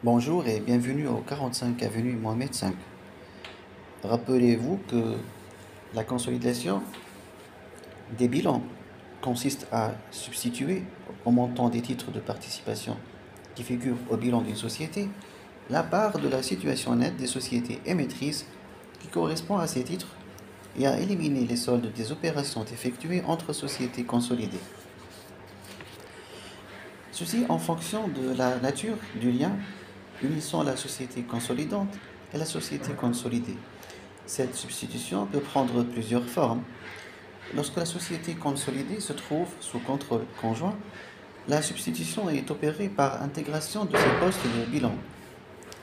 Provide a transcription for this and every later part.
Bonjour et bienvenue au 45 avenue Mohamed V. Rappelez-vous que la consolidation des bilans consiste à substituer au montant des titres de participation qui figurent au bilan d'une société la part de la situation nette des sociétés émettrices qui correspond à ces titres et à éliminer les soldes des opérations effectuées entre sociétés consolidées. Ceci en fonction de la nature du lien unissant la société consolidante et la société consolidée. Cette substitution peut prendre plusieurs formes. Lorsque la société consolidée se trouve sous contrôle conjoint, la substitution est opérée par intégration de ces postes de bilan,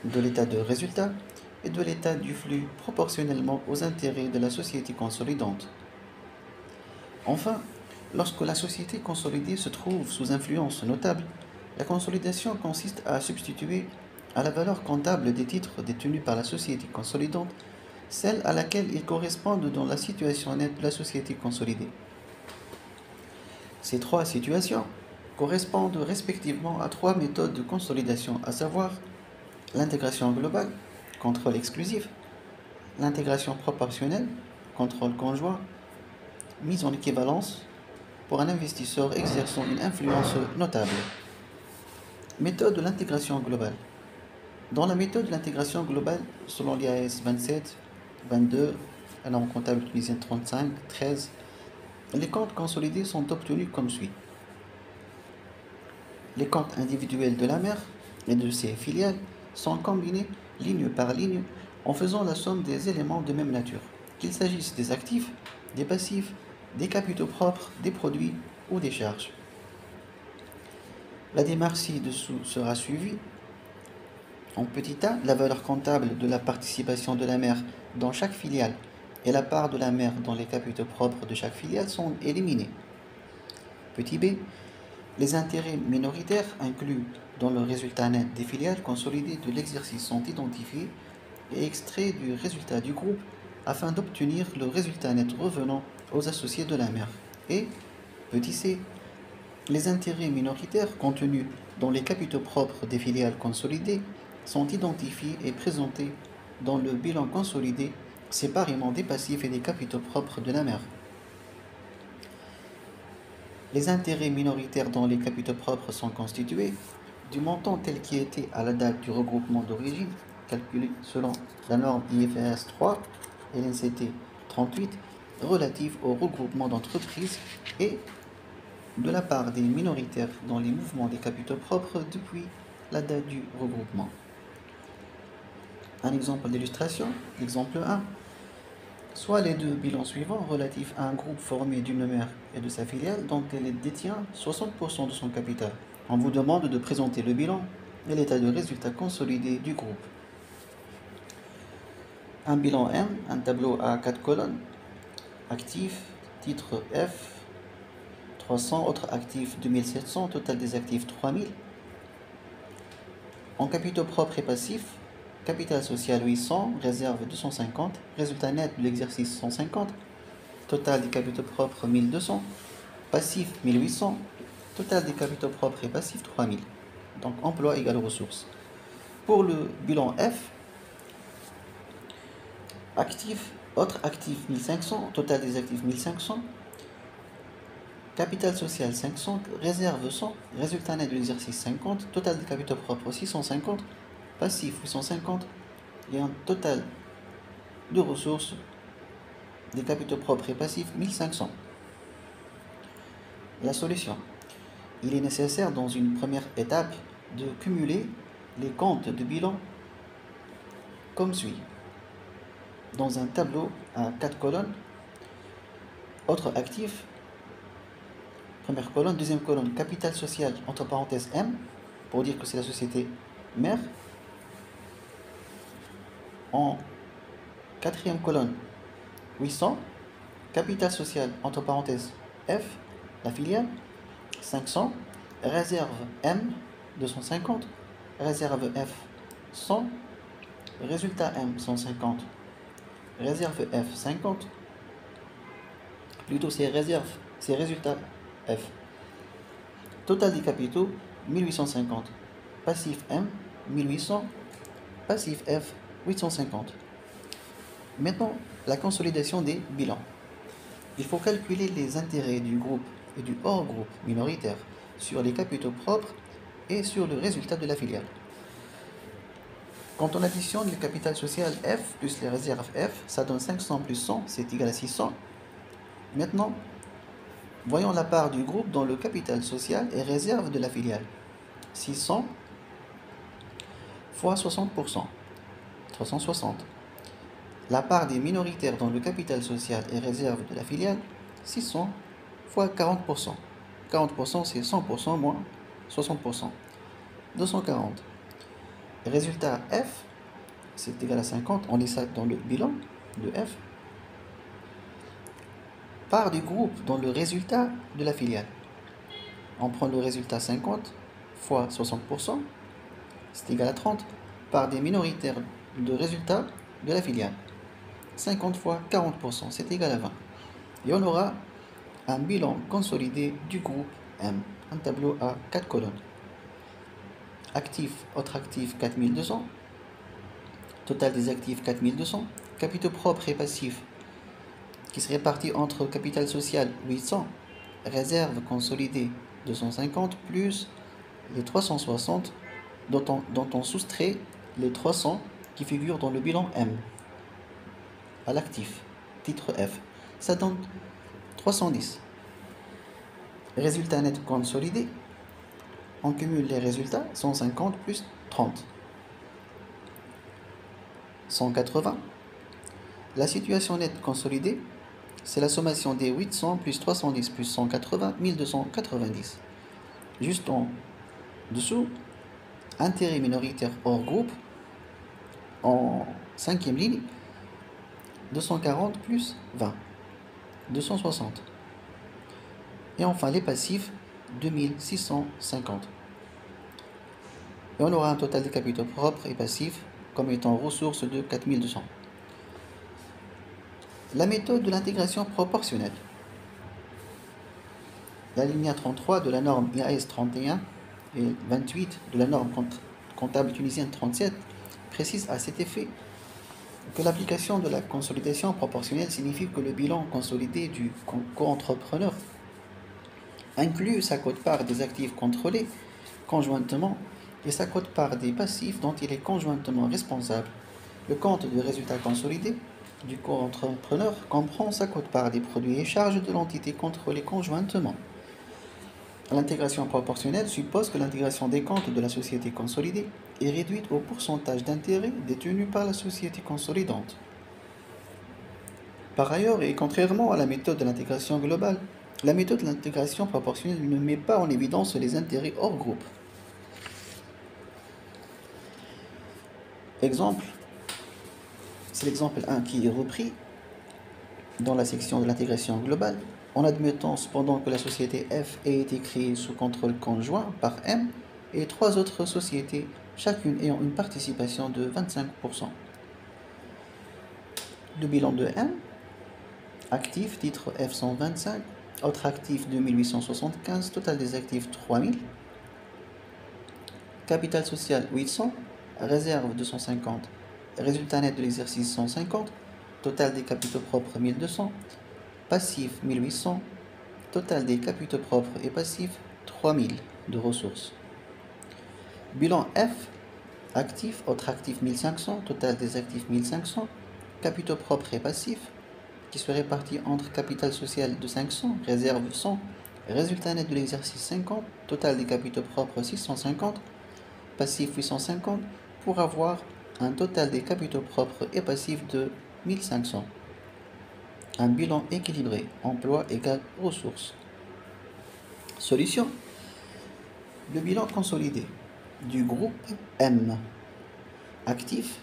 de l'état de résultat et de l'état du flux proportionnellement aux intérêts de la société consolidante. Enfin, lorsque la société consolidée se trouve sous influence notable, la consolidation consiste à substituer à la valeur comptable des titres détenus par la société consolidante celle à laquelle ils correspondent dans la situation nette de la société consolidée. Ces trois situations correspondent respectivement à trois méthodes de consolidation, à savoir l'intégration globale, contrôle exclusif, l'intégration proportionnelle, contrôle conjoint, mise en équivalence pour un investisseur exerçant une influence notable. Méthode de l'intégration globale. Dans la méthode de l'intégration globale, selon l'IAS 27, 22, la norme comptable tunisienne 35, 13, les comptes consolidés sont obtenus comme suit. Les comptes individuels de la mère et de ses filiales sont combinés ligne par ligne en faisant la somme des éléments de même nature, qu'il s'agisse des actifs, des passifs, des capitaux propres, des produits ou des charges. La démarche ci-dessous sera suivie. En petit a, la valeur comptable de la participation de la mère dans chaque filiale et la part de la mère dans les capitaux propres de chaque filiale sont éliminés. Petit b, les intérêts minoritaires inclus dans le résultat net des filiales consolidées de l'exercice sont identifiés et extraits du résultat du groupe afin d'obtenir le résultat net revenant aux associés de la mère. Et petit c, les intérêts minoritaires contenus dans les capitaux propres des filiales consolidées sont identifiés et présentés dans le bilan consolidé séparément des passifs et des capitaux propres de la mère. Les intérêts minoritaires dans les capitaux propres sont constitués du montant tel qu'il était à la date du regroupement d'origine, calculé selon la norme IFRS 3 et l'NCT 38 relative au regroupement d'entreprises et de la part des minoritaires dans les mouvements des capitaux propres depuis la date du regroupement. Un exemple d'illustration, l'exemple 1. Soit les deux bilans suivants relatifs à un groupe formé d'une mère et de sa filiale dont elle détient 60% de son capital. On vous demande de présenter le bilan et l'état de résultat consolidé du groupe. Un bilan M, un tableau à 4 colonnes, actifs, titre F, 300, autres actifs 2700, total des actifs 3000. En capitaux propres et passifs, capital social 800, réserve 250, résultat net de l'exercice 150, total des capitaux propres 1200, passif 1800, total des capitaux propres et passifs 3000. Donc emploi égale ressources. Pour le bilan F, actifs, autres actifs 1500, total des actifs 1500, capital social 500, réserve 100, résultat net de l'exercice 50, total des capitaux propres 650, passif 850 et un total de ressources des capitaux propres et passifs 1500. La solution. Il est nécessaire dans une première étape de cumuler les comptes de bilan comme suit. Dans un tableau à 4 colonnes, autres actifs, première colonne, deuxième colonne, capital social, entre parenthèses M, pour dire que c'est la société mère. En quatrième colonne, 800, capital social, entre parenthèses F, la filiale, 500, réserve M, 250, réserve F, 100, résultat M, 150, réserve F, 50, plutôt c'est réserve, c'est résultat F. Total des capitaux, 1850, passif M, 1800, passif F 850. Maintenant, la consolidation des bilans. Il faut calculer les intérêts du groupe et du hors-groupe minoritaire sur les capitaux propres et sur le résultat de la filiale. Quand on additionne le capital social F plus les réserves F, ça donne 500 plus 100, c'est égal à 600. Maintenant, voyons la part du groupe dans le capital social et réserve de la filiale. 600 fois 60%, 360. La part des minoritaires dans le capital social et réserve de la filiale, 600 fois 40%. 40% c'est 100% moins 60%. 240. Résultat F, c'est égal à 50. On lit ça dans le bilan de F. Part du groupe dans le résultat de la filiale. On prend le résultat 50 fois 60%, c'est égal à 30. Part des minoritaires de résultat de la filiale. 50 fois 40%, c'est égal à 20. Et on aura un bilan consolidé du groupe M, un tableau à 4 colonnes. Actifs, autres actifs 4200, total des actifs 4200, capitaux propres et passifs qui se répartit entre capital social 800, réserve consolidée 250 plus les 360 dont on soustrait les 300 qui figurent dans le bilan M à l'actif, titre F. Ça donne 310. Résultat net consolidé. On cumule les résultats, 150 plus 30. 180. La situation nette consolidée, c'est la sommation des 800 plus 310 plus 180, 1290. Juste en dessous, intérêt minoritaire hors groupe, en cinquième ligne, 240 plus 20, 260. Et enfin les passifs, 2650. Et on aura un total des capitaux propres et passifs comme étant ressources de 4200. La méthode de l'intégration proportionnelle. La ligne 33 de la norme IAS 31 et 28 de la norme comptable tunisienne 37 précise à cet effet que l'application de la consolidation proportionnelle signifie que le bilan consolidé du co-entrepreneur inclut sa quote-part des actifs contrôlés conjointement et sa quote-part des passifs dont il est conjointement responsable. Le compte de résultat consolidé du co-entrepreneur comprend sa quote-part des produits et charges de l'entité contrôlée conjointement. L'intégration proportionnelle suppose que l'intégration des comptes de la société consolidée est réduite au pourcentage d'intérêt détenu par la société consolidante. Par ailleurs, et contrairement à la méthode de l'intégration globale, la méthode de l'intégration proportionnelle ne met pas en évidence les intérêts hors groupe. Exemple, c'est l'exemple 1 qui est repris dans la section de l'intégration globale. En admettant cependant que la société F ait été créée sous contrôle conjoint par M et 3 autres sociétés, chacune ayant une participation de 25%. Le bilan de M, actif, titre F125, autres actifs 2875, total des actifs 3000, capital social 800, réserve 250, résultat net de l'exercice 150, total des capitaux propres 1200, passif 1800, total des capitaux propres et passifs 3000 de ressources. Bilan F, actif, autres actifs 1500, total des actifs 1500, capitaux propres et passifs qui se répartit entre capital social de 500, réserve 100, résultat net de l'exercice 50, total des capitaux propres 650, passif 850 pour avoir un total des capitaux propres et passifs de 1500. Un bilan équilibré, emploi égale ressources. Solution. Le bilan consolidé du groupe M. Actif,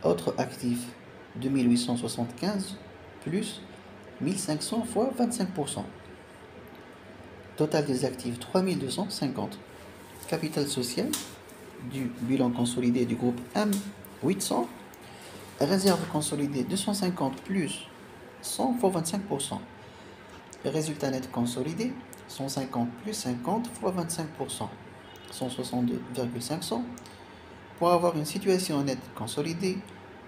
autres actifs 2875 plus 1500 fois 25%. Total des actifs 3250. Capital social du bilan consolidé du groupe M 800. Réserve consolidée 250 plus 100 fois 25%. Résultat net consolidé 150 plus 50 fois 25%. 162,500. pour avoir une situation nette consolidée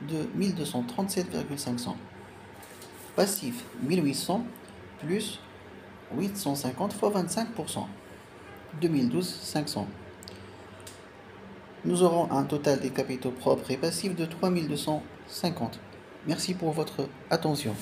de 1237,500. Passif 1800 plus 850 fois 25%, 2012 500. Nous aurons un total des capitaux propres et passifs de 3250. Merci pour votre attention.